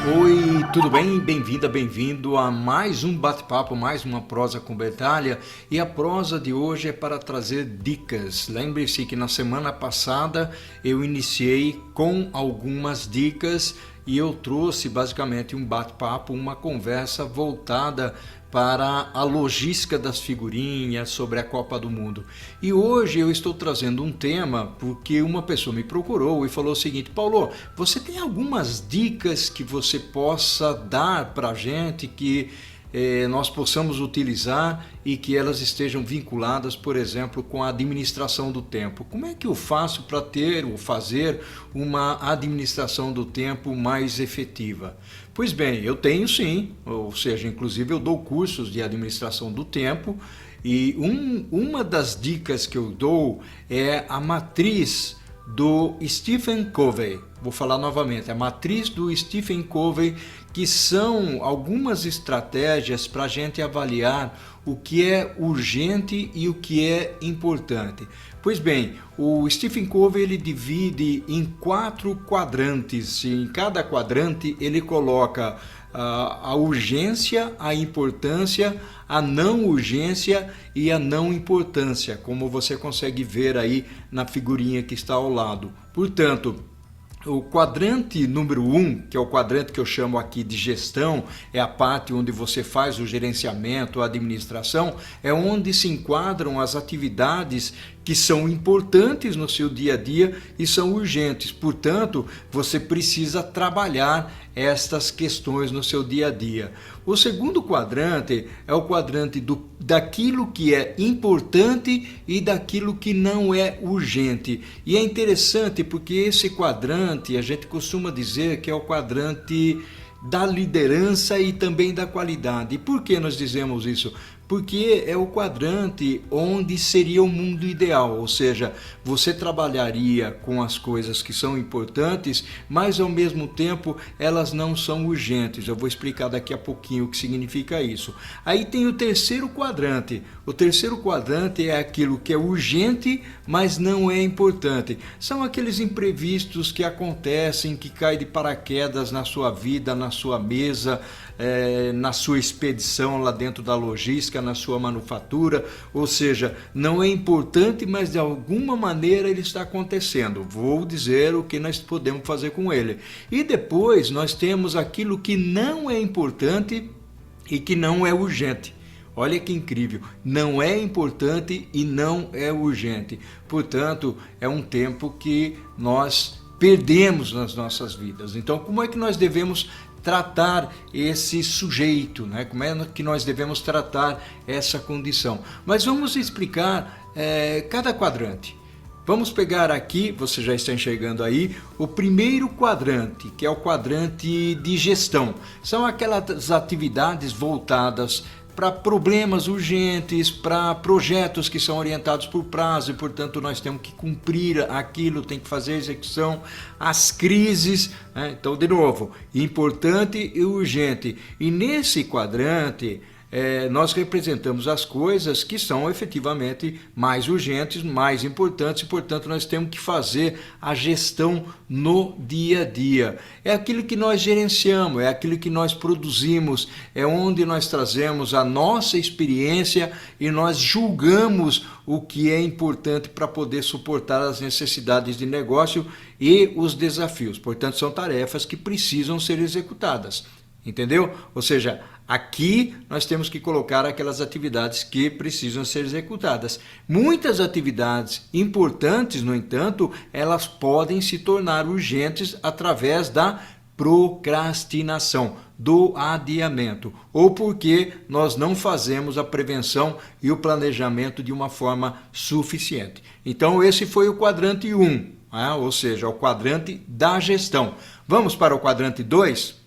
Oi, tudo bem? Bem-vinda, bem-vindo a mais um bate-papo, mais uma prosa com Bertalha. E a prosa de hoje é para trazer dicas. Lembre-se que na semana passada eu iniciei com algumas dicas e eu trouxe basicamente um bate-papo, uma conversa voltada para a logística das figurinhas sobre a Copa do Mundo. E hoje eu estou trazendo um tema porque uma pessoa me procurou e falou o seguinte: Paulo, você tem algumas dicas que você possa dar para a gente que nós possamos utilizar e que elas estejam vinculadas, por exemplo, com a administração do tempo. Como é que eu faço para ter ou fazer uma administração do tempo mais efetiva? Pois bem, eu tenho sim, ou seja, inclusive eu dou cursos de administração do tempo e uma das dicas que eu dou é a matriz do Stephen Covey. Vou falar novamente, a matriz do Stephen Covey, que são algumas estratégias para a gente avaliar o que é urgente e o que é importante. Pois bem, o Stephen Covey ele divide em 4 quadrantes. Em cada quadrante ele coloca a urgência, a importância, a não urgência e a não importância, como você consegue ver aí na figurinha que está ao lado. Portanto, o quadrante número 1, que é o quadrante que eu chamo aqui de gestão, é a parte onde você faz o gerenciamento, a administração, é onde se enquadram as atividades que são importantes no seu dia a dia e são urgentes. Portanto, você precisa trabalhar estas questões no seu dia a dia. O segundo quadrante é o quadrante daquilo que é importante e daquilo que não é urgente. E é interessante porque esse quadrante, a gente costuma dizer que é o quadrante da liderança e também da qualidade. E por que nós dizemos isso? Porque é o quadrante onde seria o mundo ideal, ou seja, você trabalharia com as coisas que são importantes, mas ao mesmo tempo elas não são urgentes. Eu vou explicar daqui a pouquinho o que significa isso. Aí tem o terceiro quadrante. O terceiro quadrante é aquilo que é urgente, mas não é importante. São aqueles imprevistos que acontecem, que caem de paraquedas na sua vida, na sua mesa, na sua expedição lá dentro da logística, na sua manufatura, ou seja, não é importante, mas de alguma maneira ele está acontecendo. Vou dizer o que nós podemos fazer com ele. E depois nós temos aquilo que não é importante e que não é urgente. Olha que incrível, não é importante e não é urgente. Portanto, é um tempo que nós perdemos nas nossas vidas. Então, como é que nós devemos tratar esse sujeito, né? Como é que nós devemos tratar essa condição? Mas vamos explicar cada quadrante. Vamos pegar aqui, você já está enxergando aí, o primeiro quadrante, que é o quadrante de gestão. São aquelas atividades voltadas para problemas urgentes, para projetos que são orientados por prazo e, portanto, nós temos que cumprir aquilo, tem que fazer a execução, as crises, né? Então, de novo, importante e urgente. E nesse quadrante, nós representamos as coisas que são efetivamente mais urgentes, mais importantes e, portanto, nós temos que fazer a gestão no dia a dia. É aquilo que nós gerenciamos, é aquilo que nós produzimos, é onde nós trazemos a nossa experiência e nós julgamos o que é importante para poder suportar as necessidades de negócio e os desafios. Portanto, são tarefas que precisam ser executadas. Entendeu? Ou seja, aqui nós temos que colocar aquelas atividades que precisam ser executadas. Muitas atividades importantes, no entanto, elas podem se tornar urgentes através da procrastinação, do adiamento, ou porque nós não fazemos a prevenção e o planejamento de uma forma suficiente. Então, esse foi o quadrante 1, ou seja, o quadrante da gestão. Vamos para o quadrante 2?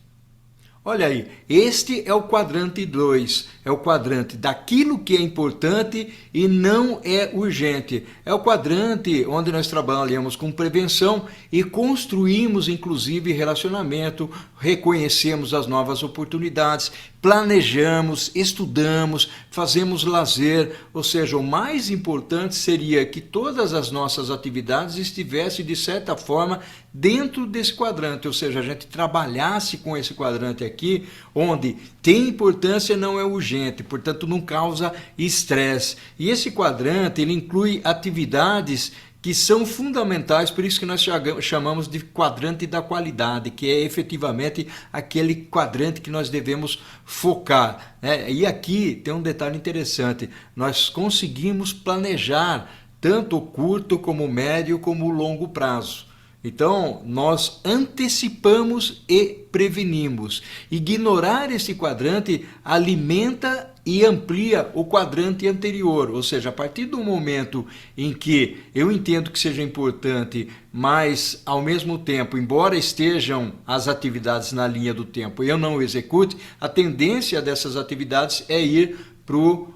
Olha aí, este é o quadrante 2, é o quadrante daquilo que é importante e não é urgente. É o quadrante onde nós trabalhamos com prevenção e construímos, inclusive, relacionamento, reconhecemos as novas oportunidades, planejamos, estudamos, fazemos lazer, ou seja, o mais importante seria que todas as nossas atividades estivessem, de certa forma, dentro desse quadrante, ou seja, a gente trabalhasse com esse quadrante aqui, onde tem importância, não é urgente, portanto não causa estresse. E esse quadrante, ele inclui atividades que são fundamentais, por isso que nós chamamos de quadrante da qualidade, que é efetivamente aquele quadrante que nós devemos focar, né? E aqui tem um detalhe interessante, nós conseguimos planejar tanto o curto como o médio como o longo prazo. Então, nós antecipamos e prevenimos. Ignorar esse quadrante alimenta e amplia o quadrante anterior, ou seja, a partir do momento em que eu entendo que seja importante, mas ao mesmo tempo, embora estejam as atividades na linha do tempo e eu não execute, a tendência dessas atividades é ir para o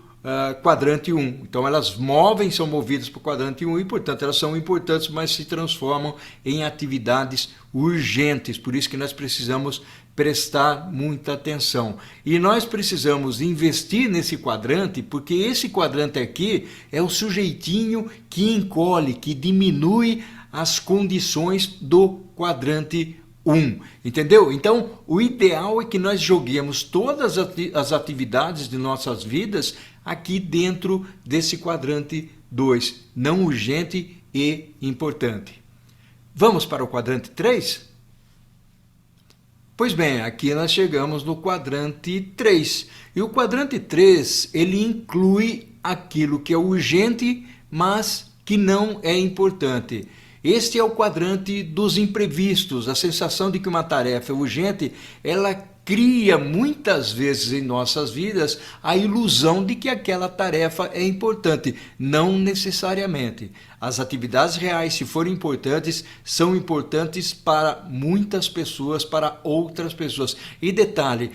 quadrante 1. Então elas são movidas para o quadrante 1 e, portanto, elas são importantes, mas se transformam em atividades urgentes. Por isso que nós precisamos prestar muita atenção. E nós precisamos investir nesse quadrante, porque esse quadrante aqui é o sujeitinho que encolhe, que diminui as condições do quadrante 1, entendeu? Então, o ideal é que nós joguemos todas as atividades de nossas vidas aqui dentro desse quadrante 2, não urgente e importante. Vamos para o quadrante 3? Pois bem, aqui nós chegamos no quadrante 3. E o quadrante 3, ele inclui aquilo que é urgente, mas que não é importante. Este é o quadrante dos imprevistos. A sensação de que uma tarefa é urgente, ela cria muitas vezes em nossas vidas a ilusão de que aquela tarefa é importante. Não necessariamente. As atividades reais, se forem importantes, são importantes para muitas pessoas, para outras pessoas. E detalhe,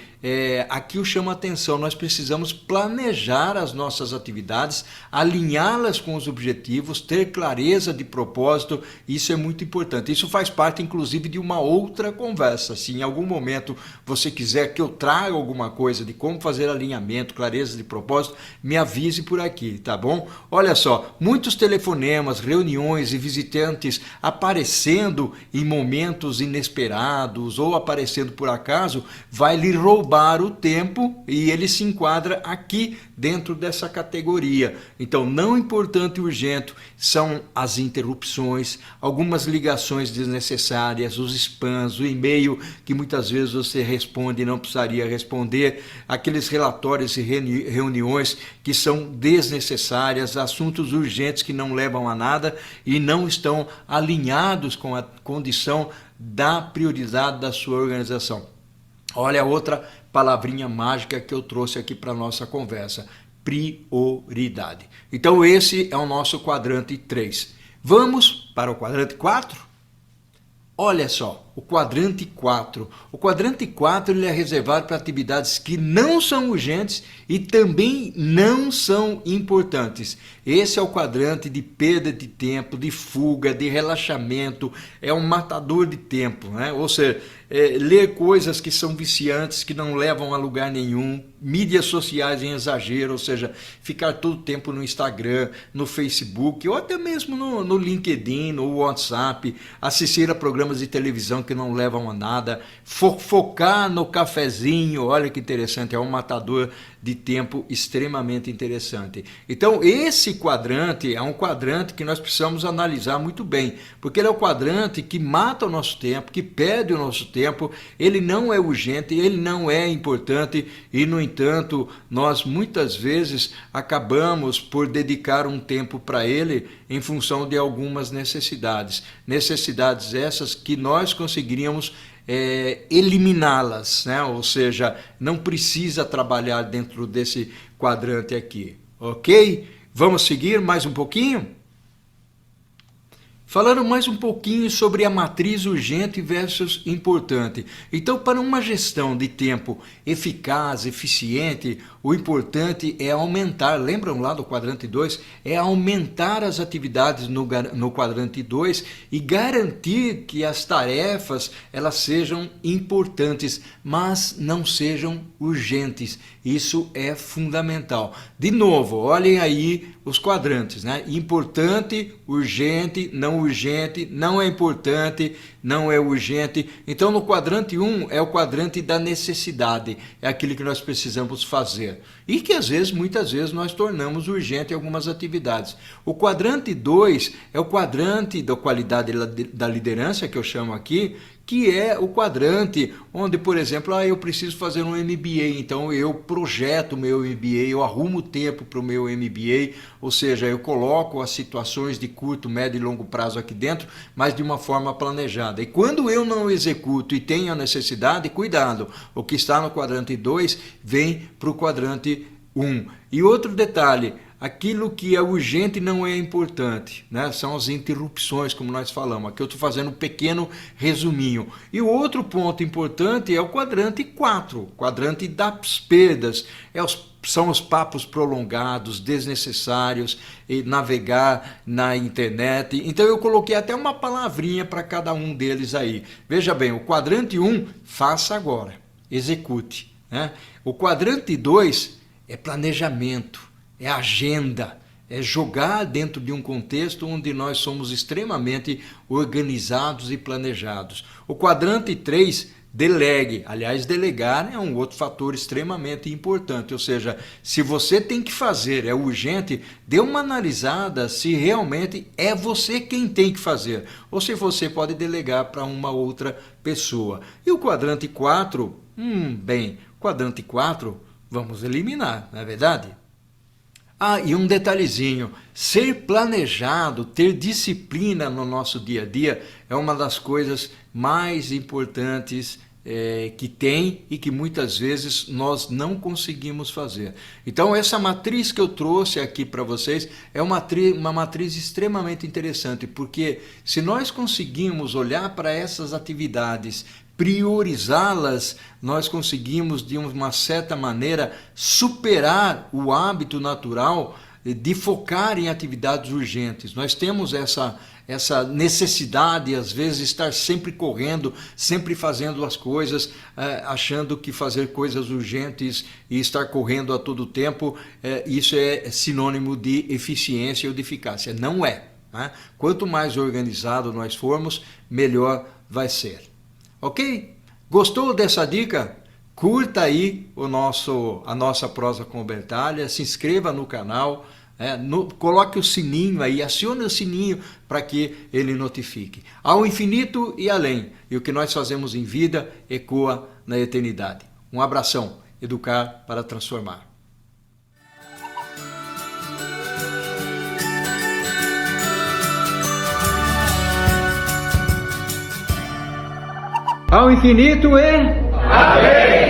aqui eu chamo a atenção, nós precisamos planejar as nossas atividades, alinhá-las com os objetivos, ter clareza de propósito, isso é muito importante. Isso faz parte, inclusive, de uma outra conversa. Se em algum momento você quiser que eu traga alguma coisa de como fazer alinhamento, clareza de propósito, me avise por aqui, tá bom? Olha só, muitos telefonemas, reuniões e visitantes aparecendo em momentos inesperados ou aparecendo por acaso, vai lhe roubar o tempo e ele se enquadra aqui dentro dessa categoria. Então, não importante e urgente são as interrupções, algumas ligações desnecessárias, os spams, o e-mail que muitas vezes você responde e não precisaria responder, aqueles relatórios e reuniões que são desnecessárias, assuntos urgentes que não levam a nada e não estão alinhados com a condição da prioridade da sua organização. Olha outra palavrinha mágica que eu trouxe aqui para a nossa conversa, prioridade. Então esse é o nosso quadrante 3. Vamos para o quadrante 4? Olha só, o quadrante 4. O quadrante 4 ele é reservado para atividades que não são urgentes e também não são importantes. Esse é o quadrante de perda de tempo, de fuga, de relaxamento, é um matador de tempo, né? Ou seja, ler coisas que são viciantes, que não levam a lugar nenhum, mídias sociais em exagero, ou seja, ficar todo o tempo no Instagram, no Facebook, ou até mesmo no LinkedIn, no WhatsApp, assistir a programas de televisão que não levam a nada, focar no cafezinho, olha que interessante, é um matador de tempo extremamente interessante. Então, esse quadrante é um quadrante que nós precisamos analisar muito bem, porque ele é o quadrante que mata o nosso tempo, que perde o nosso tempo, ele não é urgente, ele não é importante e, no entanto, nós muitas vezes acabamos por dedicar um tempo para ele em função de algumas necessidades. Necessidades essas que nós conseguiríamos eliminá-las, né? Ou seja, não precisa trabalhar dentro desse quadrante aqui, ok? Vamos seguir mais um pouquinho? Falando mais um pouquinho sobre a matriz urgente versus importante. Então, para uma gestão de tempo eficaz, eficiente, o importante é aumentar, lembram lá do quadrante 2? É aumentar as atividades no quadrante 2 e garantir que as tarefas elas sejam importantes, mas não sejam urgentes. Isso é fundamental. De novo, olhem aí os quadrantes, né? Importante, urgente, não urgente, não é importante, não é urgente. Então, no quadrante 1 é o quadrante da necessidade, é aquilo que nós precisamos fazer. E que às vezes, muitas vezes, nós tornamos urgente algumas atividades. O quadrante 2 é o quadrante da qualidade da liderança, que eu chamo aqui, que é o quadrante onde, por exemplo, eu preciso fazer um MBA, então eu projeto o meu MBA, eu arrumo tempo para o meu MBA, ou seja, eu coloco as situações de curto, médio e longo prazo aqui dentro, mas de uma forma planejada. E quando eu não executo e tenho a necessidade, cuidado, o que está no quadrante 2 vem para o quadrante 1. E outro detalhe, aquilo que é urgente não é importante, né? São as interrupções, como nós falamos. Aqui eu estou fazendo um pequeno resuminho. E o outro ponto importante é o quadrante 4, quadrante das perdas. São os papos prolongados, desnecessários, e navegar na internet. Então eu coloquei até uma palavrinha para cada um deles aí. Veja bem, o quadrante 1, faça agora, execute, né? O quadrante 2 é planejamento. É agenda, é jogar dentro de um contexto onde nós somos extremamente organizados e planejados. O quadrante 3, delegue. Aliás, delegar é um outro fator extremamente importante, ou seja, se você tem que fazer, é urgente, dê uma analisada se realmente é você quem tem que fazer, ou se você pode delegar para uma outra pessoa. E o quadrante 4, quadrante 4, vamos eliminar, não é verdade? E um detalhezinho, ser planejado, ter disciplina no nosso dia a dia é uma das coisas mais importantes que tem e que muitas vezes nós não conseguimos fazer. Então essa matriz que eu trouxe aqui para vocês é uma matriz extremamente interessante, porque se nós conseguimos olhar para essas atividades, priorizá-las, nós conseguimos de uma certa maneira superar o hábito natural de focar em atividades urgentes. Nós temos essa necessidade, às vezes, de estar sempre correndo, sempre fazendo as coisas, achando que fazer coisas urgentes e estar correndo a todo tempo, isso é sinônimo de eficiência ou de eficácia. Não é, né? Quanto mais organizado nós formos, melhor vai ser. Ok? Gostou dessa dica? Curta aí a nossa prosa com Bertalha, se inscreva no canal, coloque o sininho aí, acione o sininho para que ele notifique. Ao infinito e além, e o que nós fazemos em vida ecoa na eternidade. Um abração, educar para transformar. Ao infinito e... Amém!